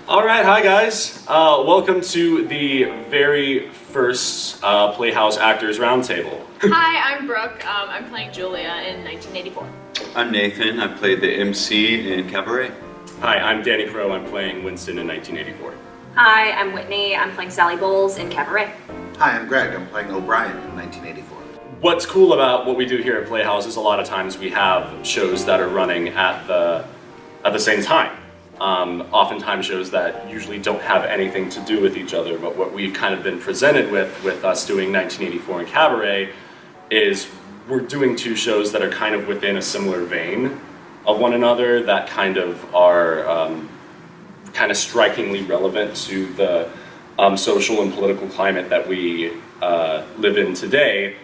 All right, hi guys. Welcome to the very first Playhouse Actors Roundtable. Hi, I'm Brooke. I'm playing Julia in 1984. I'm Nathan. I played the MC in Cabaret. Hi, I'm Danny Crowe. I'm playing Winston in 1984. Hi, I'm Whitney. I'm playing Sally Bowles in Cabaret. Hi, I'm Greg. I'm playing O'Brien in 1984. What's cool about what we do here at Playhouse is a lot of times we have shows that are running at the same time. Oftentimes shows that usually don't have anything to do with each other, but what we've kind of been presented with us doing 1984 and Cabaret is we're doing two shows that are kind of within a similar vein of one another that kind of are kind of strikingly relevant to the social and political climate that we live in today.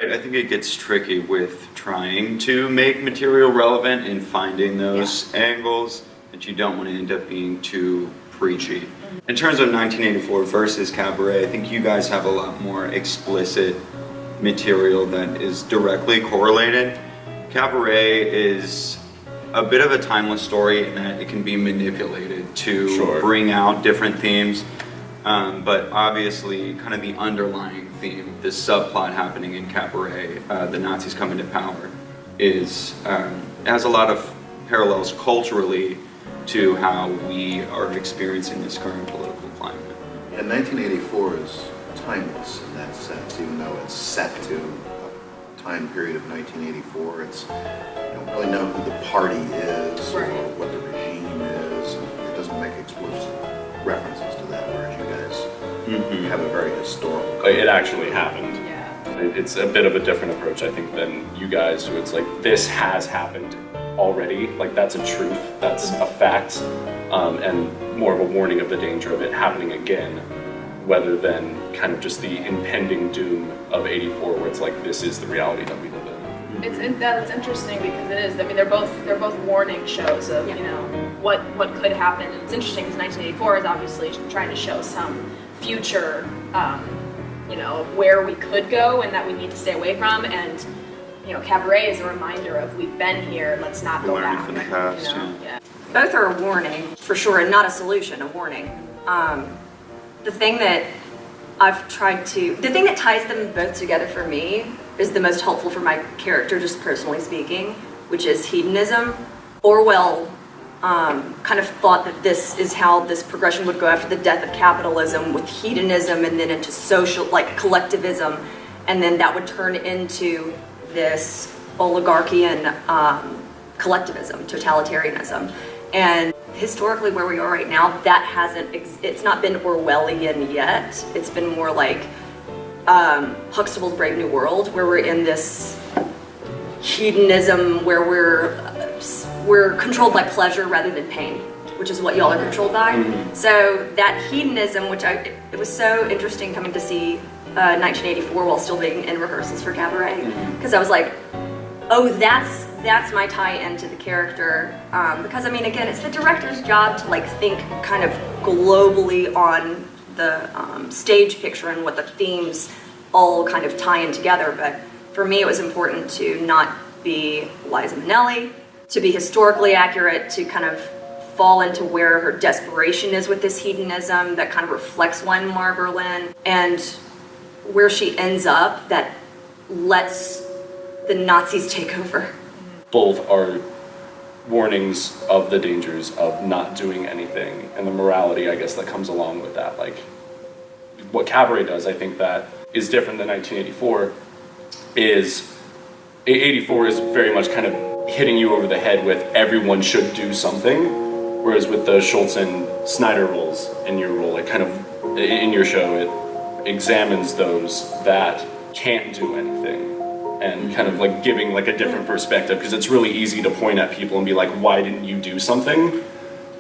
I think it gets tricky with trying to make material relevant and finding those angles that you don't want to end up being too preachy. In terms of 1984 versus Cabaret, I think you guys have a lot more explicit material that is directly correlated. Cabaret is a bit of a timeless story in that it can be manipulated to bring out different themes, but obviously kind of the underlying theme, this subplot happening in Cabaret, the Nazis coming to power, has a lot of parallels culturally to how we are experiencing this current political climate. And 1984 is timeless in that sense, even though it's set to a time period of 1984. It's, you don't really know who the party is or what the regime is. It doesn't make explicit references to that, whereas you guys have a very historical. It actually happened. Yeah. It's a bit of a different approach, I think, than you guys, who it's like, this has happened already, like that's a truth, that's a fact, and more of a warning of the danger of it happening again, rather than kind of just the impending doom of 84, where it's like, this is the reality that we live in. That's interesting because it is. I mean, they're both warning shows of you know what could happen. And it's interesting because 1984 is obviously trying to show some future, you know, where we could go and that we need to stay away from. And you know, Cabaret is a reminder of we've been here. Let's not go back. From the past, you know? Yeah. Both are a warning, for sure, and not a solution, a warning. The thing that ties them both together for me is the most helpful for my character, just personally speaking, which is hedonism. Orwell kind of thought that this is how this progression would go after the death of capitalism, with hedonism and then into social, like collectivism, and then that would turn into this oligarchy and collectivism, totalitarianism. And historically where we are right now, that it's not been Orwellian yet. It's been more like Huxtable's Brave New World, where we're in this hedonism where we're controlled by pleasure rather than pain, which is what y'all are controlled by. So that hedonism, it was so interesting coming to see 1984 while still being in rehearsals for Cabaret, because I was like, oh, that's my tie-in to the character, because I mean, again, it's the director's job to like think kind of globally on the stage picture and what the themes all kind of tie in together. But for me, it was important to not be Liza Minnelli, to be historically accurate, to kind of fall into where her desperation is with this hedonism that kind of reflects Weimar Berlin, and where she ends up that lets the Nazis take over. Both are warnings of the dangers of not doing anything and the morality, I guess, that comes along with that. Like, what Cabaret does, I think, that is different than 1984 is 84 is very much kind of hitting you over the head with everyone should do something, whereas with the Schultz and Snyder roles in your role, it kind of, in your show, it examines those that can't do anything and kind of like giving like a different perspective, because it's really easy to point at people and be like, why didn't you do something?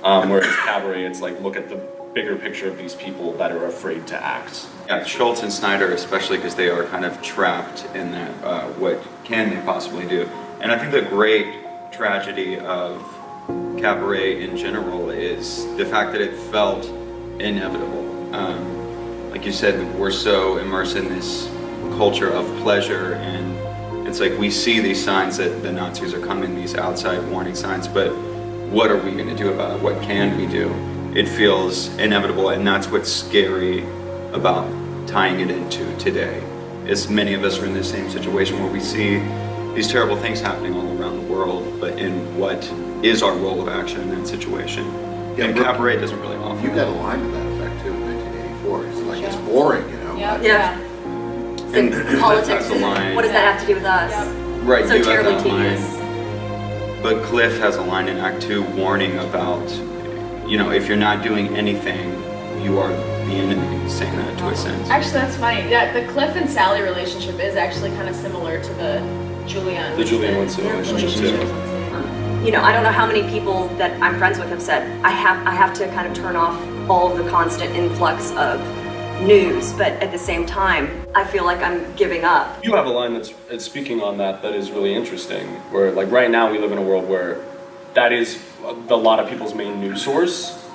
Whereas Cabaret, it's like, look at the bigger picture of these people that are afraid to act. Yeah, Schultz and Snyder especially, because they are kind of trapped in that, what can they possibly do? And I think the great tragedy of Cabaret in general is the fact that it felt inevitable. Like you said, we're so immersed in this culture of pleasure, and it's like we see these signs that the Nazis are coming, these outside warning signs, but what are we going to do about it? What can we do? it feels inevitable, and that's what's scary about tying it into today. Is many of us are in the same situation where we see these terrible things happening all around the world, but in what is our role of action in that situation? Yeah, and Brooke, Cabaret doesn't really offer You got a line to that effect too in 1984. It's like, it's boring, you know? Yeah. Yeah. And So politics, that's the line. what does that have to do with us? Yep. Right, So you have terribly that tedious. line. But Cliff has a line in Act 2 warning about, if you're not doing anything, you are the enemy, saying that to a sense. Actually, that's funny. Yeah, the Cliff and Sally relationship is actually kind of similar to the Julian. The Julian Winston relationship too. I don't know how many people that I'm friends with have said, I have to kind of turn off all of the constant influx of news, but at the same time, I feel like I'm giving up. You have a line that's speaking on that is really interesting, where like right now we live in a world where that is a lot of people's main news source,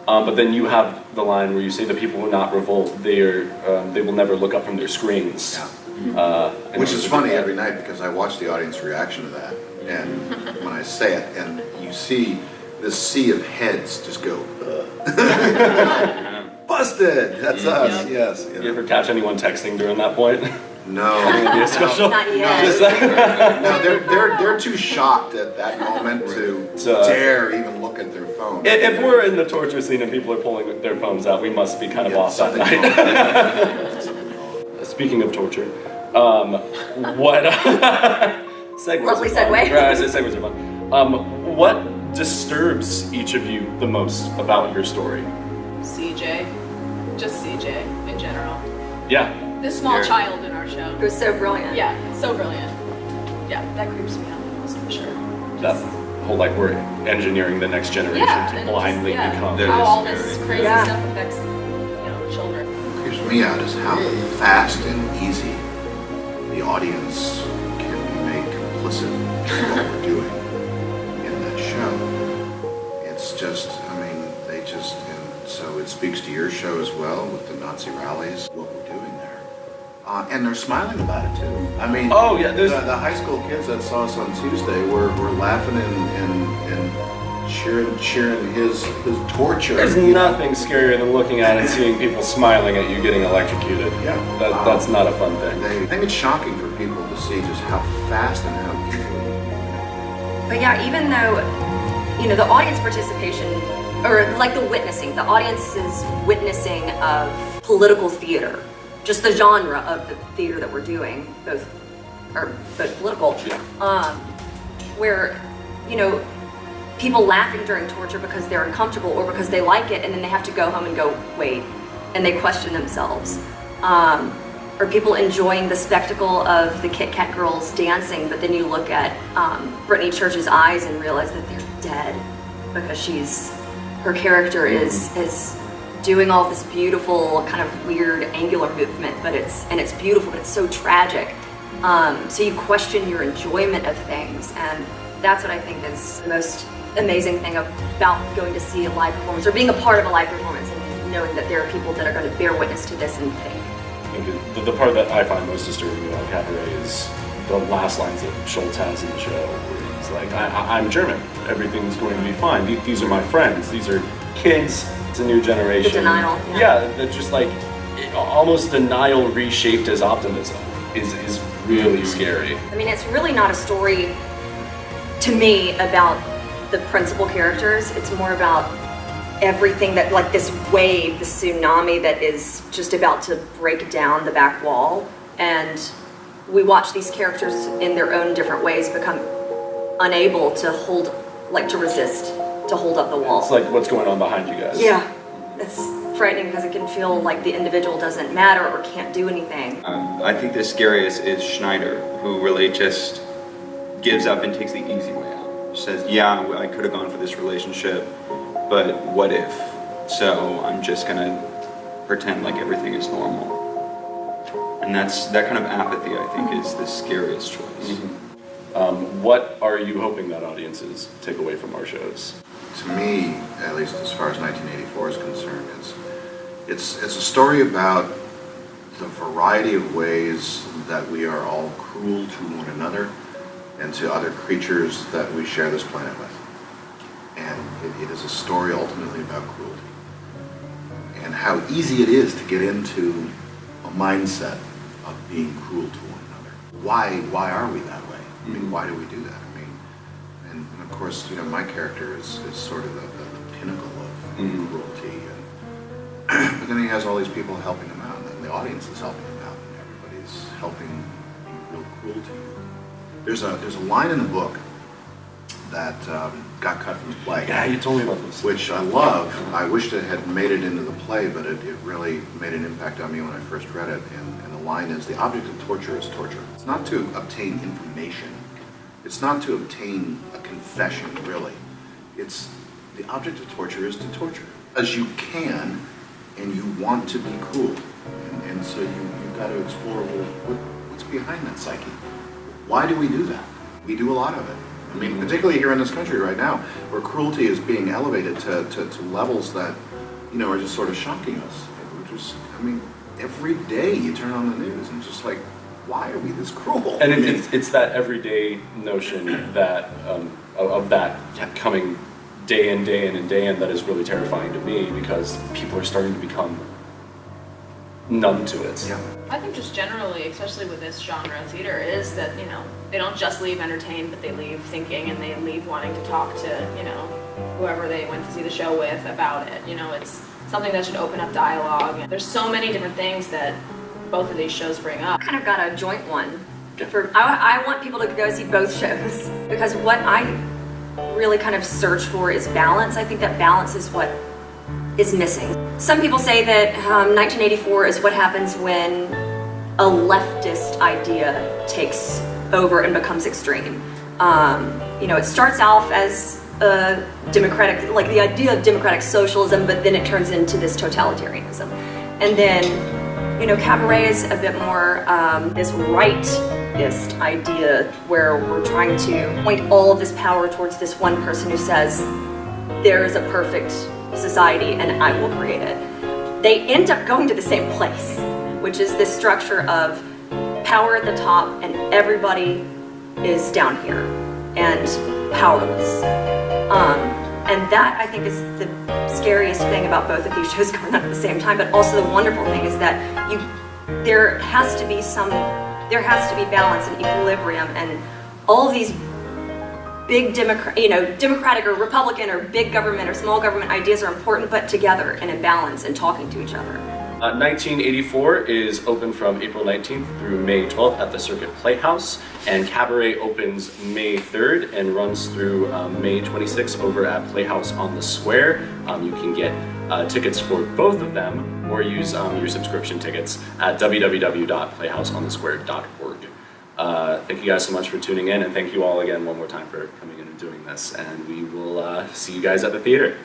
but then you have the line where you say the people will not revolt, they will never look up from their screens. Yeah. Which is funny every night because I watch the audience reaction to that, and when I say it, and you see this sea of heads just go, busted! That's us, yes. You ever catch anyone texting during that point? No. Be a special? Not yet. Just like- No, they're too shocked at that moment to dare even look at their phone. If we're in the torture scene and people are pulling their phones out, we must be kind of off that night. Speaking of torture, what segues Lovely are fun. segue. Right, I said segues are fun. What disturbs each of you the most about your story? CJ. Just CJ in general. Yeah. The small Here. child in our show. It was so brilliant. Yeah, so brilliant. Yeah, that creeps me out the most for sure. That whole like we're engineering the next generation Yeah, to and blindly just, become. That how is all this scary. crazy Yeah. stuff affects, children. What creeps me out is how fast and easy the audience can be made complicit in what we're doing in that show. It's just, and so it speaks to your show as well with the Nazi rallies, what we're doing there. And they're smiling about it too. I mean, Oh, yeah, the there's- high school kids that saw us on Tuesday were laughing and cheering his torture. There's nothing scarier than looking at and seeing people smiling at you getting electrocuted. Yeah. That's not a fun thing. I think it's shocking for people to see just how fast and how easily. But yeah, even though, the audience participation, or like the witnessing, the audience's witnessing of political theater, just the genre of the theater that we're doing, both political, where, people laughing during torture because they're uncomfortable or because they like it, and then they have to go home and go, wait, and they question themselves. Or people enjoying the spectacle of the Kit Kat girls dancing, but then you look at Brittany Church's eyes and realize that they're dead because her character is doing all this beautiful kind of weird angular movement, but it's beautiful, but it's so tragic. So you question your enjoyment of things, and that's what I think is the most amazing thing about going to see a live performance or being a part of a live performance and knowing that there are people that are going to bear witness to this and think. The part that I find most disturbing about Cabaret is the last lines that Schultz has in the show, where he's like, I'm German, everything's going to be fine, these are my friends, these are kids, it's a new generation. The denial. Yeah, that just like, almost denial reshaped as optimism is really scary. I mean, it's really not a story, to me, about the principal characters. It's more about everything that, like this wave, this tsunami that is just about to break down the back wall. And we watch these characters in their own different ways become unable to resist, to hold up the wall. It's like what's going on behind you guys. Yeah, it's frightening because it can feel like the individual doesn't matter or can't do anything. I think the scariest is Schneider, who really just gives up and takes the easy way out. She says, yeah, I could have gone for this relationship, but what if? So I'm just gonna pretend like everything is normal. And that kind of apathy, I think, is the scariest choice. Mm-hmm. What are you hoping that audiences take away from our shows? To me, at least as far as 1984 is concerned, it's a story about the variety of ways that we are all cruel to one another and to other creatures that we share this planet with. And it is a story ultimately about cruelty. how easy it is to get into a mindset of being cruel to one another. Why are we that way? I mean, why do we do that? I mean, and of course, my character is sort of the pinnacle of cruelty, but then he has all these people helping him out, and the audience is helping him out, and everybody's helping be real cruel to you. There's a line in the book that got cut from the play. Yeah, you told me about this. Which I love. I wished it had made it into the play, but it really made an impact on me when I first read it. And the line is, the object of torture is torture. It's not to obtain information. It's not to obtain a confession, really. It's the object of torture is to torture. As you can, and you want to be cruel. And so you've got to explore, well, what's behind that psyche? Why do we do that? We do a lot of it. I mean, particularly here in this country right now, where cruelty is being elevated to levels that, are just sort of shocking us. Every day you turn on the news and just like, why are we this cruel? And it's that everyday notion that of that coming day in and day in that is really terrifying to me, because people are starting to become numb to it. Yeah. I think just generally, especially with this genre of theater, is that, they don't just leave entertained, but they leave thinking, and they leave wanting to talk to, whoever they went to see the show with about it. It's something that should open up dialogue. And there's so many different things that both of these shows bring up. I kind of got a joint one. I want people to go see both shows, because what I really kind of search for is balance. I think that balance is what is missing. Some people say that 1984 is what happens when a leftist idea takes over and becomes extreme. It starts off as a democratic, like the idea of democratic socialism, but then it turns into this totalitarianism. And then, Cabaret is a bit more this rightist idea where we're trying to point all of this power towards this one person who says, there is a perfect society and I will create it. They end up going to the same place, which is this structure of power at the top and everybody is down here and powerless. And that, I think, is the scariest thing about both of these shows going on at the same time, but also the wonderful thing is that there has to be balance and equilibrium, and all of these big Democratic or Republican or big government or small government ideas are important, but together and in balance and talking to each other. 1984 is open from April 19th through May 12th at the Circuit Playhouse, and Cabaret opens May 3rd and runs through May 26th over at Playhouse on the Square. You can get tickets for both of them or use your subscription tickets at www.playhouseonthesquare.org. Thank you guys so much for tuning in, and thank you all again one more time for coming in and doing this, and we will see you guys at the theater.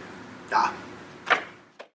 Ah.